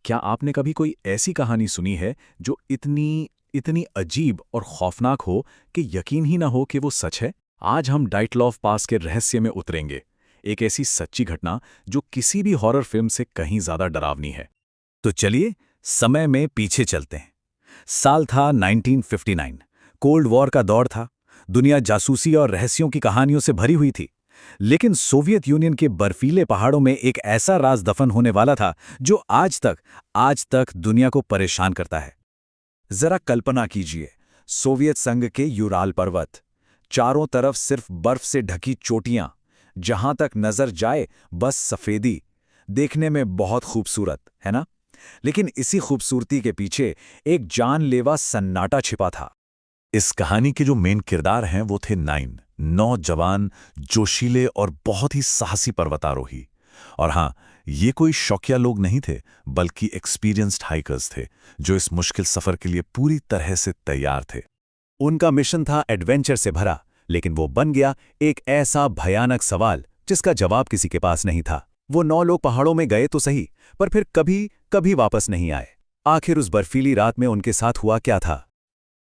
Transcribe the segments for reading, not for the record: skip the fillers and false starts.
क्या आपने कभी कोई ऐसी कहानी सुनी है जो इतनी इतनी अजीब और खौफनाक हो कि यकीन ही ना हो कि वो सच है? आज हम डाइटलॉफ पास के रहस्य में उतरेंगे। एक ऐसी सच्ची घटना जो किसी भी हॉरर फिल्म से कहीं ज्यादा डरावनी है। तो चलिए समय में पीछे चलते हैं। साल था 1959। कोल्ड वॉर का दौर था। दुनिया जासूसी और रहस्यों की कहानियों से भरी हुई थी। लेकिन सोवियत यूनियन के बर्फीले पहाड़ों में एक ऐसा राज दफन होने वाला था जो आज तक दुनिया को परेशान करता है। जरा कल्पना कीजिए, सोवियत संघ के यूराल पर्वत, चारों तरफ सिर्फ बर्फ से ढकी चोटियां, जहां तक नजर जाए बस सफेदी। देखने में बहुत खूबसूरत है ना? लेकिन इसी खूबसूरती के पीछे एक जानलेवा सन्नाटा छिपा था। इस कहानी के जो मेन किरदार हैं वो थे नौ जवान, जोशीले और बहुत ही साहसी पर्वतारोही। और हाँ, ये कोई शौकिया लोग नहीं थे, बल्कि एक्सपीरियंस्ड हाइकर्स थे जो इस मुश्किल सफर के लिए पूरी तरह से तैयार थे। उनका मिशन था एडवेंचर से भरा, लेकिन वो बन गया एक ऐसा भयानक सवाल जिसका जवाब किसी के पास नहीं था। वो 9 लोग पहाड़ों में गए तो सही, पर फिर कभी वापस नहीं आए। आखिर उस बर्फीली रात में उनके साथ हुआ क्या था?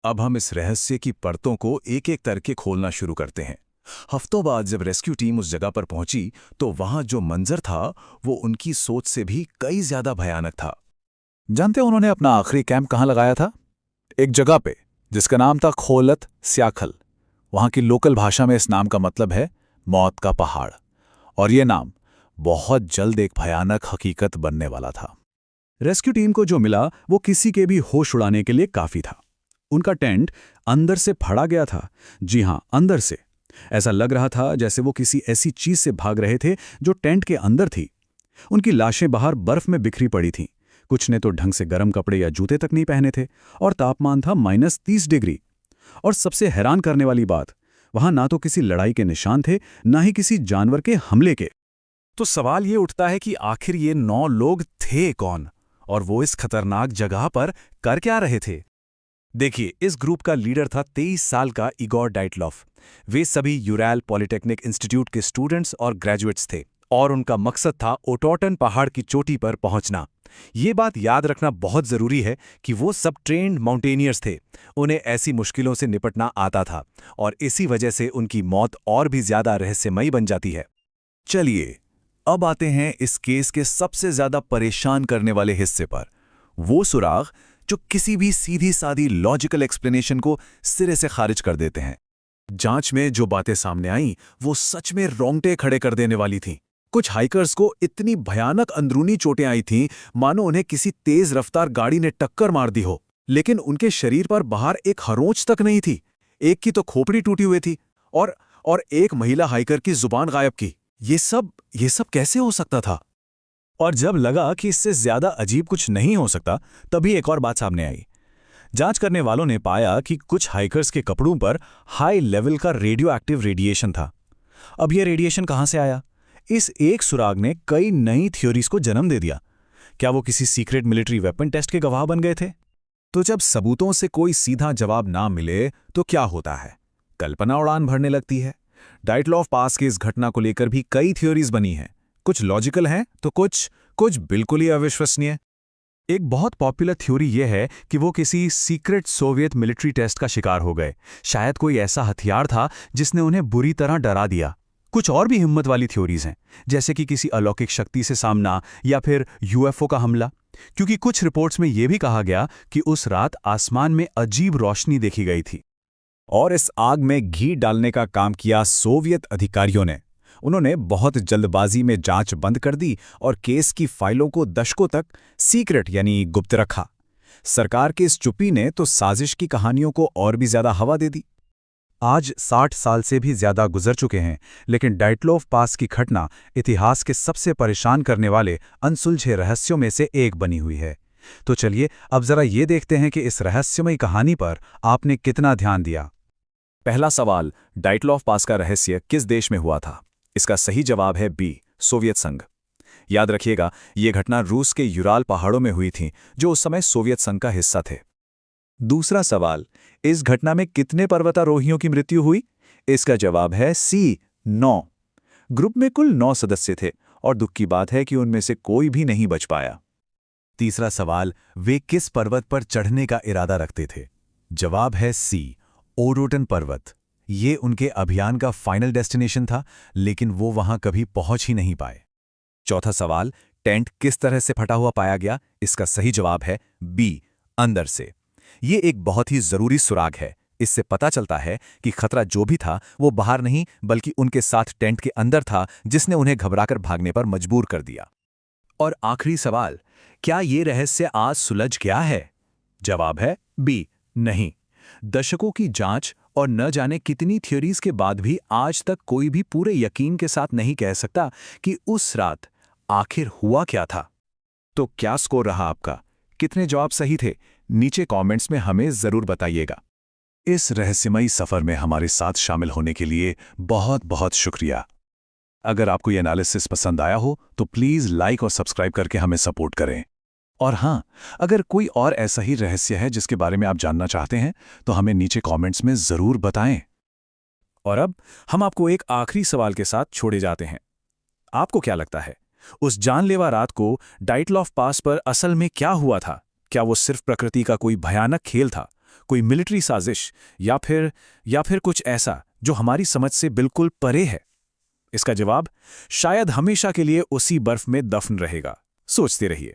अब हम इस रहस्य की परतों को एक एक करके खोलना शुरू करते हैं। हफ्तों बाद जब रेस्क्यू टीम उस जगह पर पहुंची तो वहां जो मंजर था वो उनकी सोच से भी कई ज्यादा भयानक था। जानते हैं उन्होंने अपना आखिरी कैंप कहां लगाया था? एक जगह पे जिसका नाम था खोलत स्याखल। वहां की लोकल भाषा में इस नाम का मतलब है मौत का पहाड़। और ये नाम बहुत जल्द एक भयानक हकीकत बनने वाला था। रेस्क्यू टीम को जो मिला वो किसी के भी होश उड़ाने के लिए काफी था। उनका टेंट अंदर से फड़ा गया था। जी हां, अंदर से। ऐसा लग रहा था जैसे वो किसी ऐसी चीज से भाग रहे थे जो टेंट के अंदर थी। उनकी लाशें बाहर बर्फ में बिखरी पड़ी थीं। कुछ ने तो ढंग से गर्म कपड़े या जूते तक नहीं पहने थे, और तापमान था -30 डिग्री। और सबसे हैरान करने वाली बात, वहां ना तो किसी लड़ाई के निशान थे, ना ही किसी जानवर के हमले के। तो सवाल ये उठता है कि आखिर ये 9 लोग थे कौन, और वो इस खतरनाक जगह पर कर क्या रहे थे? देखिए, इस ग्रुप का लीडर था 23 साल का इगोर डाइटलॉफ। वे सभी यूरैल पॉलिटेक्निक इंस्टीट्यूट के स्टूडेंट्स और ग्रेजुएट्स थे, और उनका मकसद था ओटोटन पहाड़ की चोटी पर पहुंचना। ये बात याद रखना बहुत जरूरी है कि वो सब ट्रेन्ड माउंटेनियर्स थे। उन्हें ऐसी मुश्किलों से निपटना आता था, और इसी वजह से उनकी मौत और भी ज्यादा रहस्यमयी बन जाती है। चलिए, अब आते हैं इस केस के सबसे ज्यादा परेशान करने वाले हिस्से पर, वो सुराग जो किसी भी सीधी सादी लॉजिकल एक्सप्लेनेशन को सिरे से खारिज कर देते हैं। जांच में जो बातें सामने आईं वो सच में रोंगटे खड़े कर देने वाली थीं। कुछ हाइकर्स को इतनी भयानक अंदरूनी चोटें आई थीं मानो उन्हें किसी तेज रफ्तार गाड़ी ने टक्कर मार दी हो। लेकिन उनके शरीर पर बाहर एक खरोंच तक नहीं थी। एक की तो खोपड़ी टूटी हुई थी, और एक महिला हाइकर की जुबान गायब की। ये सब कैसे हो सकता था? और जब लगा कि इससे ज्यादा अजीब कुछ नहीं हो सकता, तभी एक और बात सामने आई। जांच करने वालों ने पाया कि कुछ हाइकर्स के कपड़ों पर हाई लेवल का रेडियो एक्टिव रेडिएशन था। अब यह रेडिएशन कहां से आया? इस एक सुराग ने कई नई थ्योरीज को जन्म दे दिया। क्या वो किसी सीक्रेट मिलिट्री वेपन टेस्ट के गवाह बन गए थे? तो जब सबूतों से कोई सीधा जवाब ना मिले तो क्या होता है? कल्पना उड़ान भरने लगती है। डाइटलॉफ पास की इस घटना को लेकर भी कई थ्योरीज बनी हैं। कुछ लॉजिकल हैं तो कुछ बिल्कुल ही अविश्वसनीय। एक बहुत पॉपुलर थ्योरी यह है कि वो किसी सीक्रेट सोवियत मिलिट्री टेस्ट का शिकार हो गए। शायद कोई ऐसा हथियार था जिसने उन्हें बुरी तरह डरा दिया। कुछ और भी हिम्मत वाली थ्योरीज हैं, जैसे कि किसी अलौकिक शक्ति से सामना या फिर यूएफओ का हमला। क्योंकि कुछ रिपोर्ट्स में यह भी कहा गया कि उस रात आसमान में अजीब रोशनी देखी गई थी। और इस आग में घी डालने का काम किया सोवियत अधिकारियों ने। उन्होंने बहुत जल्दबाजी में जांच बंद कर दी और केस की फाइलों को दशकों तक सीक्रेट यानी गुप्त रखा। सरकार की इस चुप्पी ने तो साजिश की कहानियों को और भी ज्यादा हवा दे दी। आज 60 साल से भी ज्यादा गुजर चुके हैं, लेकिन डाइटलॉफ पास की घटना इतिहास के सबसे परेशान करने वाले अनसुलझे रहस्यों में से एक बनी हुई है। तो चलिए अब जरा ये देखते हैं कि इस रहस्यमयी कहानी पर आपने कितना ध्यान दिया। पहला सवाल, डाइटलॉफ पास का रहस्य किस देश में हुआ था? इसका सही जवाब है बी, सोवियत संघ। याद रखिएगा, यह घटना रूस के यूराल पहाड़ों में हुई थी, जो उस समय सोवियत संघ का हिस्सा थे। दूसरा सवाल, इस घटना में कितने पर्वतारोहियों की मृत्यु हुई? इसका जवाब है सी, 9। ग्रुप में कुल 9 सदस्य थे, और दुख की बात है कि उनमें से कोई भी नहीं बच पाया। तीसरा सवाल, वे किस पर्वत पर चढ़ने का इरादा रखते थे? जवाब है सी, ओरोटन पर्वत। ये उनके अभियान का फाइनल डेस्टिनेशन था, लेकिन वो वहां कभी पहुंच ही नहीं पाए। चौथा सवाल, टेंट किस तरह से फटा हुआ पाया गया? इसका सही जवाब है बी, अंदर से। ये एक बहुत ही जरूरी सुराग है। इससे पता चलता है कि खतरा जो भी था वो बाहर नहीं बल्कि उनके साथ टेंट के अंदर था, जिसने उन्हें घबराकर भागने पर मजबूर कर दिया। और आखिरी सवाल, क्या ये रहस्य आज सुलझ गया है? जवाब है बी, नहीं। दशकों की जांच और न जाने कितनी थ्योरीज के बाद भी आज तक कोई भी पूरे यकीन के साथ नहीं कह सकता कि उस रात आखिर हुआ क्या था। तो क्या स्कोर रहा आपका? कितने जवाब सही थे? नीचे कमेंट्स में हमें जरूर बताइएगा। इस रहस्यमयी सफर में हमारे साथ शामिल होने के लिए बहुत बहुत शुक्रिया। अगर आपको ये एनालिसिस पसंद आया हो तो प्लीज़ लाइक और सब्सक्राइब करके हमें सपोर्ट करें। और हाँ, अगर कोई और ऐसा ही रहस्य है जिसके बारे में आप जानना चाहते हैं तो हमें नीचे कमेंट्स में ज़रूर बताएं। और अब हम आपको एक आखिरी सवाल के साथ छोड़े जाते हैं। आपको क्या लगता है, उस जानलेवा रात को डाइटलॉफ पास पर असल में क्या हुआ था? क्या वो सिर्फ प्रकृति का कोई भयानक खेल था, कोई मिलिट्री साजिश, या फिर कुछ ऐसा जो हमारी समझ से बिल्कुल परे है? इसका जवाब शायद हमेशा के लिए उसी बर्फ में दफन रहेगा। सोचते रहिए।